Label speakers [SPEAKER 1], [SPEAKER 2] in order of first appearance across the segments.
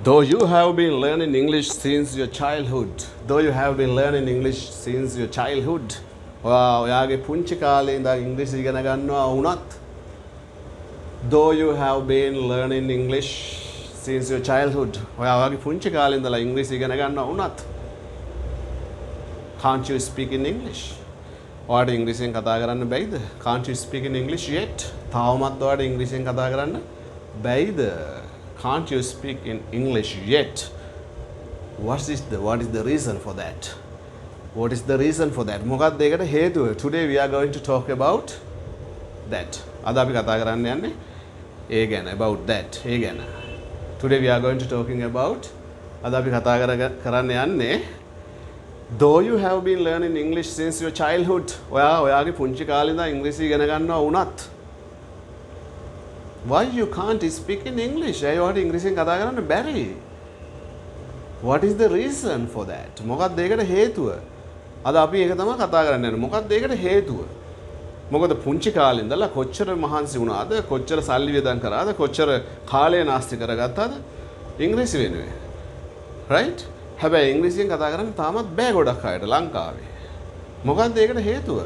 [SPEAKER 1] Though you have been learning English since your childhood, though you have been learning English since your childhood, ඔයාගේ පුංචි කාලේ ඉඳන් ඉංග්‍රීසි ඉගෙන ගන්නවා වුණත්, though you have been learning English since your childhood, ඔයාගේ පුංචි කාලේ ඉඳලා ඉංග්‍රීසි ඉගෙන ගන්නවා වුණත්, can't you speak in English? ඔයාට ඉංග්‍රීසියෙන් කතා කරන්න බැයිද? Can't you speak in English yet? තාමත් ඔයාට ඉංග්‍රීසියෙන් කතා කරන්න බැයිද? Can't you speak in English yet? What is the reason for that? What is the reason for that? මොකක්ද ඒකට හේතුව? Today we are going to talk about that. අද අපි කතා කරන්න යන්නේ ඒ ගැන, about that. ඒ ගැන. Today we are going to talking about, අද අපි කතා කරන්න යන්නේ, though you have been learning English since your childhood, ඔයාගේ පුංචි කාලේ ඉඳන් ඉංග්‍රීසි ඉගෙන ගන්නවා වුණත්, why you can't speak in English? ඇයි ඔයාට ඉංග්‍රීසියෙන් කතා කරන්න බැරි? What is the reason for that? මොකක්ද ඒකට හේතුව? අද අපි ඒක තමයි කතා කරන්න යන්නේ. මොකක්ද ඒකට හේතුව? මොකද පුංචි කාලේ ඉඳලා කොච්චර මහන්සි වුණාද? කොච්චර සල්ලි වියදම් කරාද? කොච්චර කාලය නාස්ති කරගත්තාද? ඉංග්‍රීසි වෙනුවෙන්. right? හැබැයි ඉංග්‍රීසියෙන් කතා කරන්න තාමත් බෑ ගොඩක් අයට ලංකාවේ. මොකක්ද ඒකට හේතුව?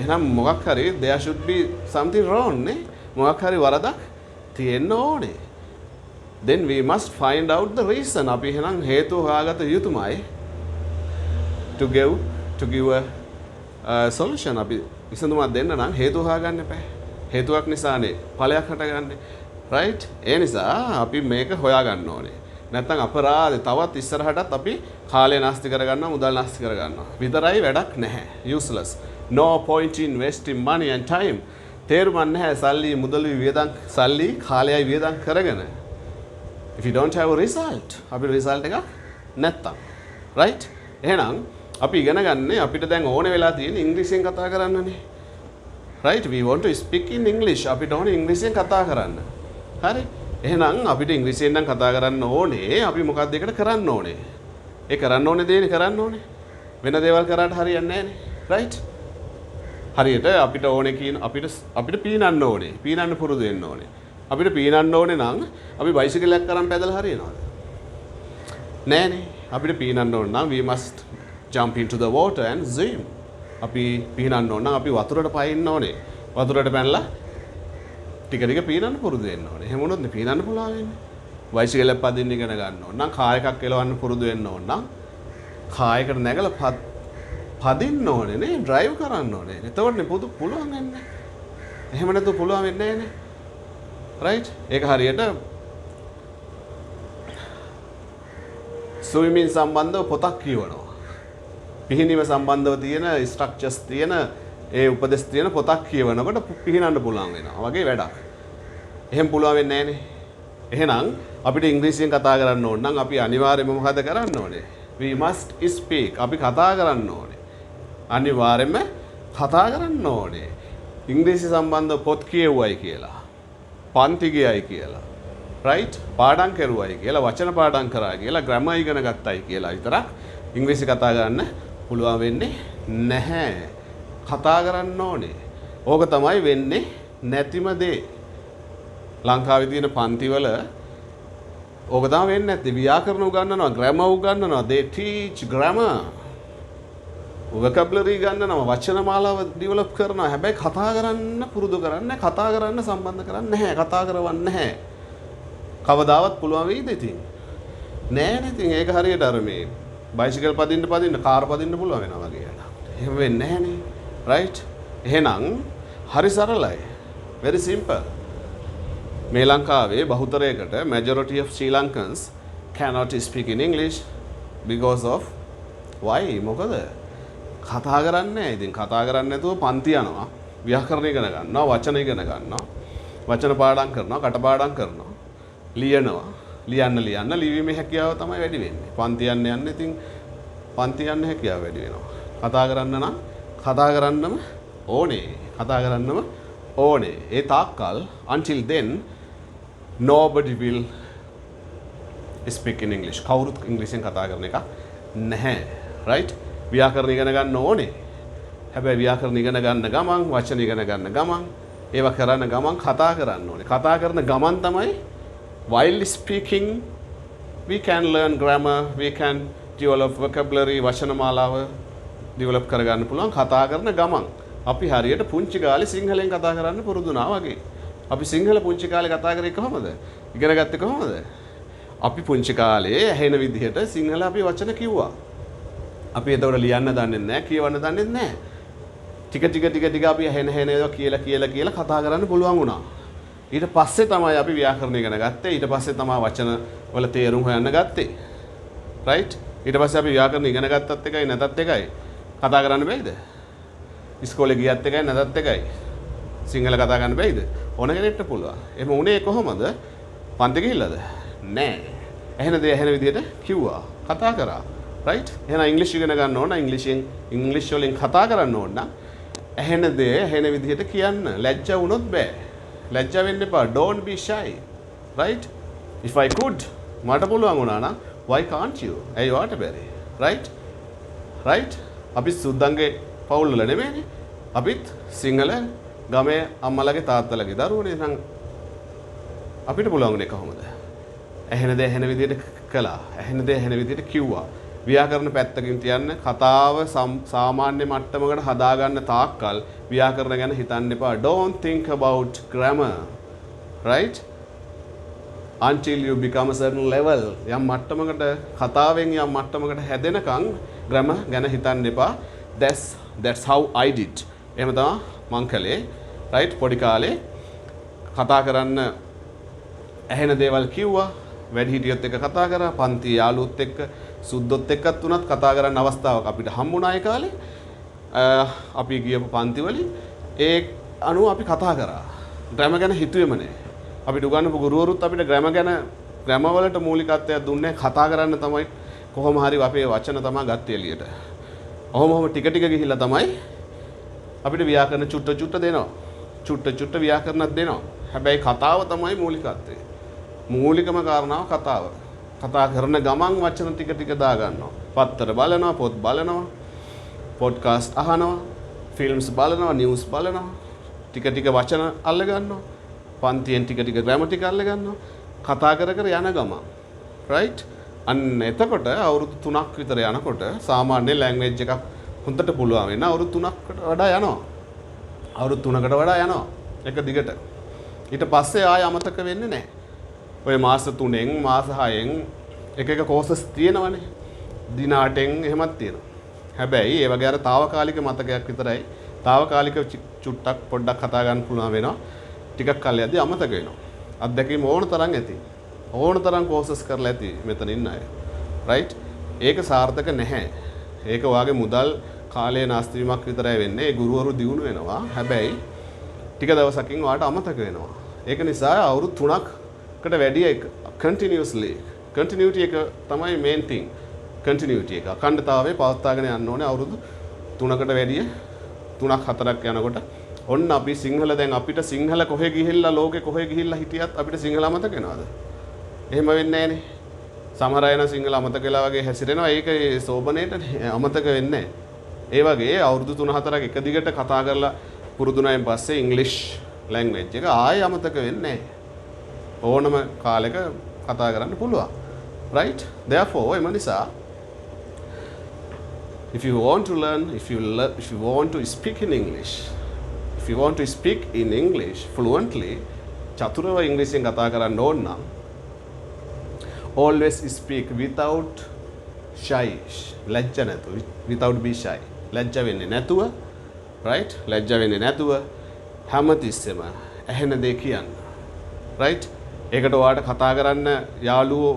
[SPEAKER 1] එහෙනම් මොකක් හරි there should be something wrong නේ? මොකක් හරි වරදක් තියෙන්න ඕනේ. Then we must find out the reason. අපි එහෙනම් හේතුව හොයාගත යුතුමයි to give a solution. අපි විසඳුමක් දෙන්න නම් හේතුව හොයාගන්න එපා. හේතුවක් නිසානේ ඵලයක් හටගන්නේ. right? ඒ නිසා අපි මේක හොයාගන්න ඕනේ. නැත්නම් අපරාධේ තවත් ඉස්සරහටත් අපි කාලය නාස්ති කරගන්නවා, මුදල් නාස්ති කරගන්නවා. විතරයි වැඩක් නැහැ. useless. No point in wasting money and time. තේරුමක් නැහැ සල්ලි මුදල් වියදම් සල්ලි කාලයයි වියදම් කරගෙන. If you don't have a result, අපිට result එකක් නැත්තම්. right? එහෙනම් අපි ඉගෙන ගන්නේ අපිට දැන් ඕනේ වෙලා තියෙන ඉංග්‍රීසියෙන් කතා කරන්නනේ. right? We want to speak in English. අපිට ඕනේ ඉංග්‍රීසියෙන් කතා කරන්න. හරි? එහෙනම් අපිට ඉංග්‍රීසියෙන් නම් කතා කරන්න ඕනේ. අපි මොකක්ද ඒකට කරන්න ඕනේ? ඒ කරන්න ඕනේ දේනේ කරන්න ඕනේ. වෙන දේවල් කරාට හරියන්නේ නැහනේ. right? හරියට අපිට ඕනේ කියන අපිට පීනන්න ඕනේ. පීනන්න පුරුදු වෙන්න ඕනේ. අපිට පීනන්න ඕනේ නම් අපි බයිසිකලයක් අරන් පැදලා හරියනවද? නෑනේ. අපිට පීනන්න ඕන නම් we must jump into the water and swim. අපි පීනන්න ඕන නම් අපි වතුරට පයින්න ඕනේ. වතුරට පැනලා ටික ටික පීනන්න පුරුදු වෙන්න ඕනේ. එහෙම වුණොත් නේ පීනන්න පුළුවන් වෙන්නේ. බයිසිකලයක් පදින්න ඉගෙන ගන්න ඕන නම් කාර් එකක් එලවන්න පුරුදු වෙන්න ඕන නම් කායකට නැගලා පදින්න ඕනේ නේ, ඩ්‍රයිව් කරන්න ඕනේ. එතකොට නේ පුළුවන් වෙන්නේ. එහෙම නැතුව පුළුවන් වෙන්නේ නැහැ නේ. right? ඒක හරියට ස්විමින් සම්බන්ධව පොතක් කියවනවා. පිහිනීම සම්බන්ධව තියෙන ස්ට්‍රක්චර්ස් තියෙන ඒ උපදෙස් තියෙන පොතක් කියවනකොට පිහිනන්න පුළුවන් වෙනවා. වගේ වැඩක්. එහෙම පුළුවන් වෙන්නේ නැහනේ. එහෙනම් අපිට ඉංග්‍රීසියෙන් කතා කරන්න ඕන නම් අපි අනිවාර්යයෙන්ම මොකද කරන්න ඕනේ? We must speak. අපි කතා කරන්න ඕනේ. අනිවාර්යයෙන්ම කතා කරන්න ඕනේ. ඉංග්‍රීසි සම්බන්ධ පොත් කියවුවයි කියලා. පන්ති ගියයි කියලා. right? පාඩම් කරුවයි කියලා, වචන පාඩම් කරා කියලා, ග්‍රැමර් ඉගෙන ගත්තයි කියලා විතරක් ඉංග්‍රීසි කතා කරන්න පුළුවන් වෙන්නේ නැහැ. කතා කරන්න ඕනේ. ඕක තමයි වෙන්නේ නැතිම දේ. ලංකාවේ තියෙන පන්තිවල ඕක තමයි වෙන්නේ නැත්තේ. ව්‍යාකරණ උගන්වනවා, ග්‍රැමර් උගන්වනවා. they teach grammar. vocabulary ගන්නවා, වචන මාලාව ඩෙවලොප් කරනවා. හැබැයි කතා කරන්න පුරුදු කරන්නේ, කතා කරන්න සම්බන්ධ කරන්නේ නැහැ. කතා කරවන්නේ නැහැ. කවදාවත් පුළුවන් වෙයිද ඉතින්? නෑනේ ඉතින් ඒක හරියට අර මේ බයිසිකල් පදින්න කාර් පදින්න පුළුවන් වෙනවා වගේ යනවා. එහෙම වෙන්නේ නැහනේ. right? එහෙනම් හරි සරලයි. very simple. මේ ලංකාවේ බහුතරයකට majority of Sri Lankans cannot speak in English because of why? මොකද? කතා කරන්නේ නැහැ. ඉතින් කතා කරන්නේ නැතුව පන්ති යනවා. ව්‍යාකරණ ඉගෙන ගන්නවා, වචන ඉගෙන ගන්නවා. වචන පාඩම් කරනවා, කටපාඩම් කරනවා. ලියනවා. ලියන්න ලිවීමේ හැකියාව තමයි වැඩි වෙන්නේ. පන්ති යන්න ඉතින් පන්ති යන්න හැකියාව වැඩි වෙනවා. කතා කරන්න නම් කතා කරන්නම ඕනේ. කතා කරන්නම ඕනේ. ඒ තාක්කල් until then nobody will speak in English. කවුරුත් ඉංග්‍රීසියෙන් කතා කරන එක නැහැ. right? ව්‍යාකරණ ඉගෙන ගන්න ඕනේ. හැබැයි ව්‍යාකරණ ඉගෙන ගන්න ගමන්, වචන ඉගෙන ගන්න ගමන්, ඒවා කරන ගමන් කතා කරන්න ඕනේ. කතා කරන ගමන් තමයි while speaking we can learn grammar, we can develop vocabulary, වචන මාලාව develop කරගන්න පුළුවන් කතා කරන ගමන්. අපි හරියට පුංචි කාලේ සිංහලෙන් කතා කරන්න පුරුදු වුණා වගේ. අපි සිංහල පුංචි කාලේ කතා කරේ කොහමද? ඉගෙන ගත්තේ කොහමද? අපි පුංචි කාලේ ඇහෙන විදිහට සිංහල අපි වචන කිව්වා. අපි එතකොට ලියන්න දන්නේ නැහැ, කියවන්න දන්නේ නැහැ. ටික අපි ඇහෙන ඒවා කියලා කතා කරන්න පුළුවන් වුණා. ඊට පස්සේ තමයි අපි ව්‍යාකරණ ඉගෙන ගත්තේ. ඊට පස්සේ තමයි වචන වල තේරුම් හොයන්න ගත්තේ. right? ඊට පස්සේ අපි ව්‍යාකරණ ඉගෙන ගත්තත් එකයි නැතත් එකයි. කතා කරන්න බැයිද? ඉස්කෝලේ ගියත් එකයි නැතත් එකයි. සිංහල කතා කරන්න බැයිද? ඕන කෙනෙක්ට පුළුවන්. එහෙම උනේ කොහොමද? පන්ති ගිහිල්ලාද? නෑ. ඇහෙන දේ ඇහෙන විදිහට කිව්වා. කතා කරා. right? එහෙනම් ඉංග්‍රීසි ඉගෙන ගන්න ඕන. ඉංග්‍රීසි වලින් කතා කරන්න ඕන නම් ඇහෙන දේ ඇහෙන විදිහට කියන්න. ලැජ්ජ වුණොත් බෑ. ලැජ්ජ වෙන්න එපා. Don't be shy. right? If I could මට පුළුවන් වුණා නම් why can't you? ඇයි වාට බැරි? right? right? අපි සුද්දන්ගේ පවුල් වල නෙමෙයිනේ. අපිත් සිංහල ගමේ අම්මලගේ තාත්තලගේ දරුවනේ. නම් අපිට පුළුවන් උනේ කොහොමද? ඇහෙන දේ ඇහෙන විදිහට කළා. ඇහෙන දේ ඇහෙන විදිහට කිව්වා. ව්‍යාකරණ පැත්තකින් තියන්න කතාව සාමාන්‍ය මට්ටමකට හදාගන්න තාක්කල් ව්‍යාකරණ ගැන හිතන්න එපා. Don't think about grammar. right? Until you become a certain level. යම් මට්ටමකට කතාවෙන් යම් මට්ටමකට හැදෙනකන් grammar ගැන හිතන්න එපා. That's how I did. එහෙම තමයි මං කළේ. right? පොඩි කාලේ කතා කරන්න ඇහෙන දේවල් කිව්වා. වැඩිහිටියොත් එක්ක කතා කරා. පන්ති යාළුවොත් එක්ක සුද්දොත් එක්කත් උනත් කතා කරන්න අවස්ථාවක් අපිට හම්බුණා ඒ කාලේ. අපි ගියපු පන්ති වලින් ඒ අනුව අපි කතා කරා. ග්‍රැමර් ගැන හිතුවේම නෑ. අපිට උගන්වපු ගුරුවරුත් අපිට ග්‍රැමර් වලට මූලිකත්වයක් දුන්නේ කතා කරන්න තමයි. කොහොම හරි අපේ වචන තමයි ගත්තේ එළියට. ඔහොම ටික ගිහිල්ලා තමයි අපිට ව්‍යාකරණ චුට්ට දෙනවා. චුට්ට ව්‍යාකරණත් දෙනවා. හැබැයි කතාව තමයි මූලිකත්වය. මූලිකම කාරණාව කතාව. කතා කරන ගමන් වචන ටික දා ගන්නවා. පත්තර බලනවා, පොත් බලනවා, පොඩ්කාස්ට් අහනවා, ෆිල්ම්ස් බලනවා, නිවුස් බලනවා. ටික වචන අල්ල ගන්නවා. පන්තියෙන් ටික ග්‍රැමර් ටික අල්ල ගන්නවා. කතා කර යන ගමන්. right? අන්න එතකොට අවුරුදු 3ක් විතර යනකොට සාමාන්‍ය ලැන්ග්වේජ් එකක් හොඳට පුළුවන් වෙන අවුරුදු 3කට වඩා යනවා. අවුරුදු 3කට වඩා යනවා. එක දිගට. ඊට පස්සේ ආය අමතක වෙන්නේ නැහැ. ඔය මාස 3න් මාස 6න් එක කෝසස් තියෙනවනේ. දින 8න් එහෙමත් තියෙනවා. හැබැයි ඒ වගේ අර తాවකාලික මතකයක් විතරයි. తాවකාලික චුට්ටක් පොඩ්ඩක් කතා ගන්න පුළුවන් වෙනවා. ටිකක් කල් යද්දී අමතක වෙනවා. අත්දැකීම් ඕන තරම් ඇති. ඕන තරම් කෝසස් කරලා ඇති මෙතන ඉන්න අය. right? ඒක සාර්ථක නැහැ. ඒක වාගේ මුදල් කාලේ නාස්ති වීමක් විතරයි වෙන්නේ. ඒ ගුරුවරු දියුණු වෙනවා. හැබැයි ටික දවසකින් වාට අමතක වෙනවා. ඒක නිසා අවුරුදු 3කට වැඩි එක continuously continuity එක තමයි main thing. continuity එක අඛණ්ඩතාවයේ පවත්වාගෙන යන්න ඕනේ අවුරුදු 3කට වැඩි 3ක් 4ක් යනකොට ඔන්න අපි සිංහල දැන් අපිට සිංහල කොහෙ ගිහිල්ලා ලෝකෙ කොහෙ ගිහිල්ලා හිටියත් අපිට සිංහල අමතක වෙනවද? එහෙම වෙන්නේ නැහනේ. සමහර අය නම් සිංහල අමතක වෙලා වගේ හැසිරෙනවා. ඒක ඒ සෝබනේට අමතක වෙන්නේ නැහැ. ඒ වගේ අවුරුදු 3-4ක් එක දිගට කතා කරලා පුරුදුනායින් පස්සේ ඉංග්‍රීසි ලැන්ග්වේජ් එක ආයෙ අමතක වෙන්නේ නැහැ. ඕනම කාලෙක කතා කරන්න පුළුවන්. right? therefore එම නිසා if you want to learn, if you want to speak in English, if you want to speak in English fluently, චතුරව ඉංග්‍රීසියෙන් කතා කරන්න ඕන නම් always speak without shy. ලැජ්ජ නැතුව, without be shy. ලැජ්ජ වෙන්නේ නැතුව, right? ලැජ්ජ වෙන්නේ නැතුව හැමතිස්සෙම ඇහෙන දේ කියන්න. right? ඒකට ඔයාලට කතා කරන්න යාළුවෝ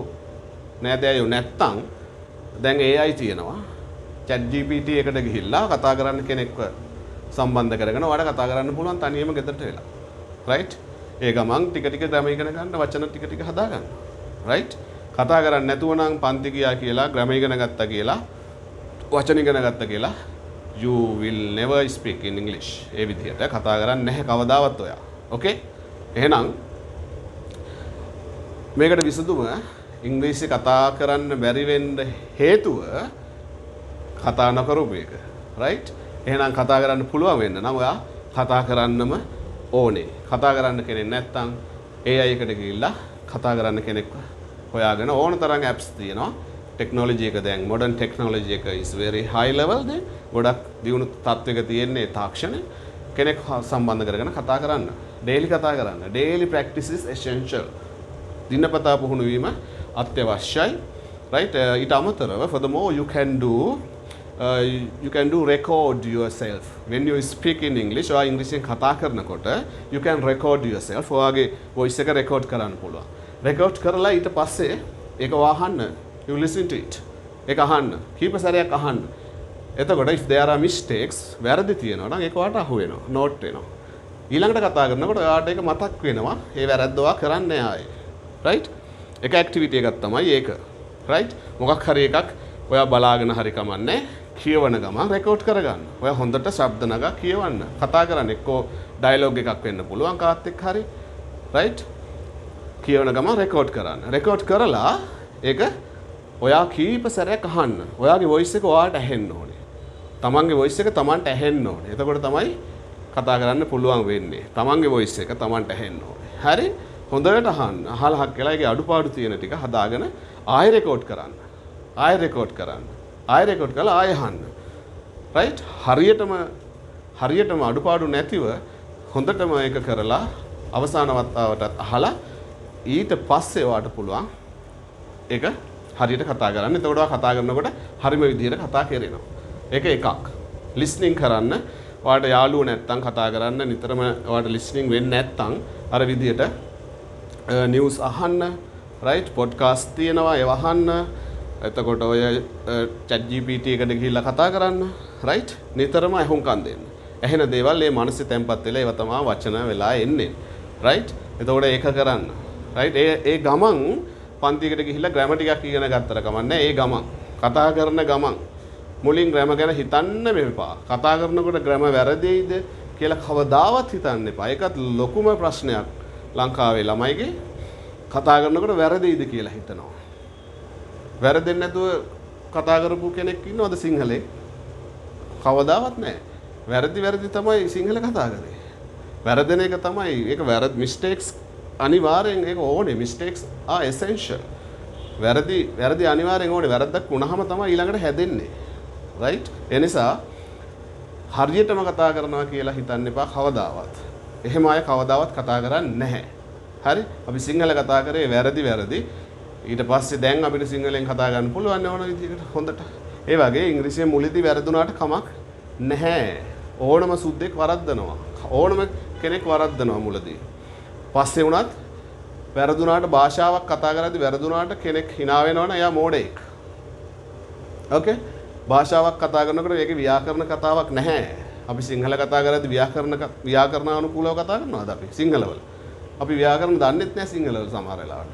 [SPEAKER 1] නෑදෑයෝ නැත්තම් දැන් AI තියෙනවා. chat GPT එකට ගිහිල්ලා කතා කරන්න කෙනෙක්ව සම්බන්ධ කරගෙන ඔයාලට කතා කරන්න පුළුවන් තනියම ගෙදරට වෙලා. right? ඒ ගමන් ටික ග්‍රැමර් ඉගෙන ගන්න, වචන ටික හදා ගන්න. right? කතා කරන්නේ නැතුව නම් පන්ති ගියා කියලා, ග්‍රැමර් ඉගෙන ගත්තා කියලා, වචන ඉගෙන ගත්තා කියලා you will never speak in English. ඒ විදිහට කතා කරන්නේ නැහැ කවදාවත් ඔයා. okay? එහෙනම් මේකට විසඳුම ඉංග්‍රීසි කතා කරන්න බැරි වෙන්න හේතුව කතා නොකරපු එක. right? එහෙනම් කතා කරන්න පුළුවන් වෙන්න නම් ඔයා කතා කරන්නම ඕනේ. කතා කරන්න කෙනෙක් නැත්නම් AI එකට ගිහිල්ලා කතා කරන්න කෙනෙක්ව හොයාගෙන ඕන තරම් apps තියෙනවා. ටෙක්නොලොජි එක දැන් modern technology එක is very high level දැන් ගොඩක් දියුණු තත්වයක තියෙන්නේ තාක්ෂණය. කෙනෙක් සම්බන්ධ කරගෙන කතා කරන්න. daily කතා කරන්න. daily practice is essential. දිනපතා පුහුණු වීම අත්‍යවශ්‍යයි. Right? ඊට අමතරව furthermore you can do record yourself when you speak in English or ඉංග්‍රීසියෙන් කතා කරනකොට you can record yourself. ඔයාගේ voice එක record කරන්න පුළුවන්. record කරලා ඊට පස්සේ ඒක වහන්න. You listen to it. ඒක අහන්න. කීප සැරයක් අහන්න. එතකොට if there are mistakes වැරදි තියෙනවා නම් ඒක වාට අහු වෙනවා. note වෙනවා. ඊළඟට කතා කරනකොට ඔයාට ඒක මතක් වෙනවා. ඒ වැරද්ද ඔයා කරන්නේ ආයේ. right? එක activity එකක් තමයි ඒක. right? මොකක් හරි එකක් ඔයා බලාගෙන හරි කමන්නේ කියවන ගමන් රෙකෝඩ් කරගන්න. ඔයා හොඳට ශබ්ද නගා කියවන්න. කතා කරන්න එක්කෝ ඩයලොග් එකක් වෙන්න පුළුවන් කාත් එක්ක හරි. right? කියවන ගමන් රෙකෝඩ් කරන්න. රෙකෝඩ් කරලා ඒක ඔයා කීප සැරයක් අහන්න. ඔයාගේ වොයිස් එක ඔයාට ඇහෙන්න ඕනේ. තමන්ගේ වොයිස් එක තමන්ට ඇහෙන්න ඕනේ. එතකොට තමයි කතා කරන්න පුළුවන් වෙන්නේ. තමන්ගේ වොයිස් එක තමන්ට ඇහෙන්න ඕනේ. හරි? හොඳට අහන්න. අහලා හක්කලා ඒකේ අඩුපාඩු තියෙන ටික හදාගෙන ආයෙ රෙකෝඩ් කරන්න. ආයෙ රෙකෝඩ් කරන්න. ආයෙ රෙකෝඩ් කරලා ආයෙ අහන්න. රයිට්? හරියටම අඩුපාඩු නැතිව හොඳටම ඒක කරලා අවසාන වතාවටත් අහලා ඊට පස්සේ ඔයාට පුළුවන් ඒක හරියට කතා කරන්න. එතකොට ඔයා කතා කරනකොට හරිම විදිහට කතා කරනවා. ඒක එකක්. listening කරන්න. ඔයාට යාළුවෝ නැත්තම් කතා කරන්න නිතරම ඔයාට listening වෙන්නේ නැත්තම් අර විදිහට news අහන්න. right? podcast තියෙනවා ඒව අහන්න. එතකොට ඔය chat GPT එකට ගිහිල්ලා කතා කරන්න. right? නිතරම අහුම්කම් දෙන්න. ඇහෙන දේවල් මේ මනසේ තැම්පත් වෙලා ඒව තමයි වචන වෙලා එන්නේ. right? එතකොට ඒක කරන්න. right? ඒ ගමන් පන්තියකට ගිහිල්ලා ග්‍රැමර් ටිකක් ඉගෙන ගත්තට කමන්නේ. ඒ ගමන් කතා කරන ගමන් මුලින් ග්‍රැමර් ගැන හිතන්න මෙපා. කතා කරනකොට ග්‍රැමර් වැරදිද කියලා කවදාවත් හිතන්න එපා. ඒකත් ලොකුම ප්‍රශ්නයක් ලංකාවේ ළමයිගේ. කතා කරනකොට වැරදිද කියලා හිතනවා. වැරදෙන්නේ නැතුව කතා කරපු කෙනෙක් ඉන්නවද සිංහලේ? කවදාවත් නැහැ. වැරදි තමයි සිංහල කතා කරේ. වැරදෙන එක තමයි ඒක mistakes අනිවාර්යෙන් ඒක ඕනේ. mistakes are essential. වැරදි අනිවාර්යෙන් ඕනේ. වැරද්දක් වුණාම තමයි ඊළඟට හැදෙන්නේ. right? ඒ නිසා හරියටම කතා කරනවා කියලා හිතන්න එපා කවදාවත්. එහෙම අය කවදාවත් කතා කරන්නේ නැහැ. හරි? අපි සිංහල කතා කරේ වැරදි. ඊට පස්සේ දැන් අපිට සිංහලෙන් කතා ගන්න පුළුවන් ඕන විදිහට හොඳට. ඒ වගේ ඉංග්‍රීසියෙන් මුලදී වැරදුනාට කමක් නැහැ. ඕනම සුද්දෙක් වරද්දනවා. ඕනම කෙනෙක් වරද්දනවා මුලදී. පස්සේ වුණත් වැරදුනාට භාෂාවක් කතා කරද්දී වැරදුනාට කෙනෙක් hina වෙනවනම් එයා මෝඩෙක්. ඕකේ? භාෂාවක් කතා කරනකොට ඒකේ ව්‍යාකරණ කතාවක් නැහැ. අපි සිංහල කතා කරද්දී ව්‍යාකරණ අනුකූලව කතා කරනවාද අපි සිංහලවල? අපි ව්‍යාකරණ දන්නෙත් නැහැ සිංහලවල සමහර වෙලාවට.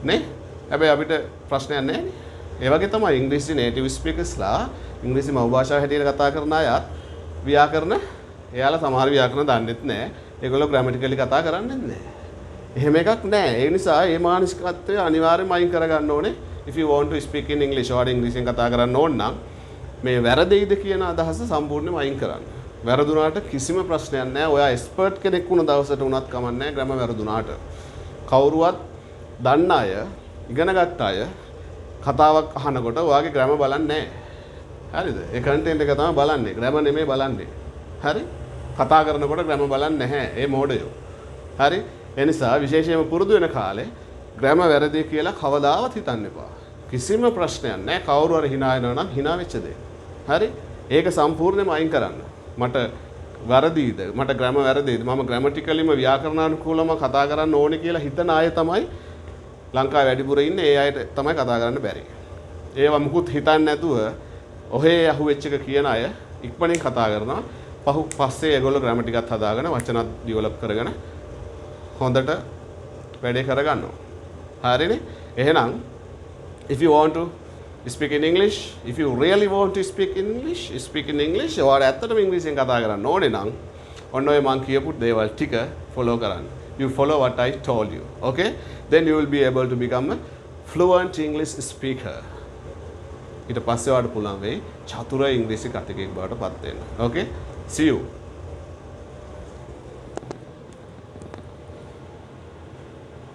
[SPEAKER 1] නේ? හැබැයි අපිට ප්‍රශ්නයක් නැහැ නේ. ඒ වගේ තමයි ඉංග්‍රීසි native speakersලා ඉංග්‍රීසි මව් භාෂාව හැටියට කතා කරන අයත් ව්‍යාකරණ එයාලා සමහර ව්‍යාකරණ දන්නෙත් නැහැ. ඒගොල්ලෝ grammatically කතා කරන්නේ නැහැ. එහෙම එකක් නැහැ. ඒ නිසා මේ මානසිකත්වය අනිවාර්යයෙන්ම අයින් කරගන්න ඕනේ. If you want to speak in English or ඉංග්‍රීසියෙන් කතා කරන්න ඕන නම් මේ වැරදිද කියන අදහස සම්පූර්ණයෙන්ම අයින් කරන්න. වැරදුනාට කිසිම ප්‍රශ්නයක් නැහැ. ඔයා එක්ස්පර්ට් කෙනෙක් වුණ දවසට උනත් කමක් නැහැ ග්‍රැමර් වැරදුනාට. කවුරුවත් දන්න අය, ඉගෙනගත්ත අය කතාවක් අහනකොට ඔයාගේ ග්‍රැමර් බලන්නේ නැහැ. හරිද? ඒ කන්ටෙන්ට් එක තමයි බලන්නේ. ග්‍රැමර් නෙමෙයි බලන්නේ. හරි? කතා කරනකොට ග්‍රැමර් බලන්නේ නැහැ. ඒ මෝඩයෝ. හරි? ඒ නිසා විශේෂයෙන්ම පුරුදු වෙන කාලේ ග්‍රැමර් වැරදි කියලා කවදාවත් හිතන්න එපා. කිසිම ප්‍රශ්නයක් නැහැ. කවුරු හරි hina වෙනවා නම් hina වෙච්ච දේ. හරි? ඒක සම්පූර්ණයෙන්ම අයින් කරන්න. මට වැරදිද? මට ග්‍රැමර් වැරදිද? මම ග්‍රැමටිකලිම ව්‍යාකරණානුකූලව කතා කරන්න ඕනේ කියලා හිතන අය තමයි ලංකාවේ වැඩිපුර ඉන්නේ. ඒ අයට තමයි කතා කරන්න බැරි. ඒවා මුකුත් හිතන්නේ නැතුව ඔහේ අහුවෙච්ච එක කියන අය ඉක්මනින් කතා කරනවා. පස්සේ ඒගොල්ලෝ ග්‍රැමර් ටිකත් හදාගෙන වචනත් ඩෙවලොප් කරගෙන හොඳට වැඩේ කරගන්නවා. හරිනේ? එහෙනම් if you want to speak in English, if you really want to speak in English, ඔයාලා ඇත්තටම ඉංග්‍රීසියෙන් කතා කරන්න ඕනේ නම් ඔන්න ඔය මං කියපු දේවල් ටික follow කරන්න. You follow what I told you. Okay? Then you will be able to become a fluent English speaker. ඊට පස්සේ ඔයාලට පුළුවන් වෙයි චතුර ඉංග්‍රීසි කතිකෙක් බවට පත් වෙන්න. Okay? See you.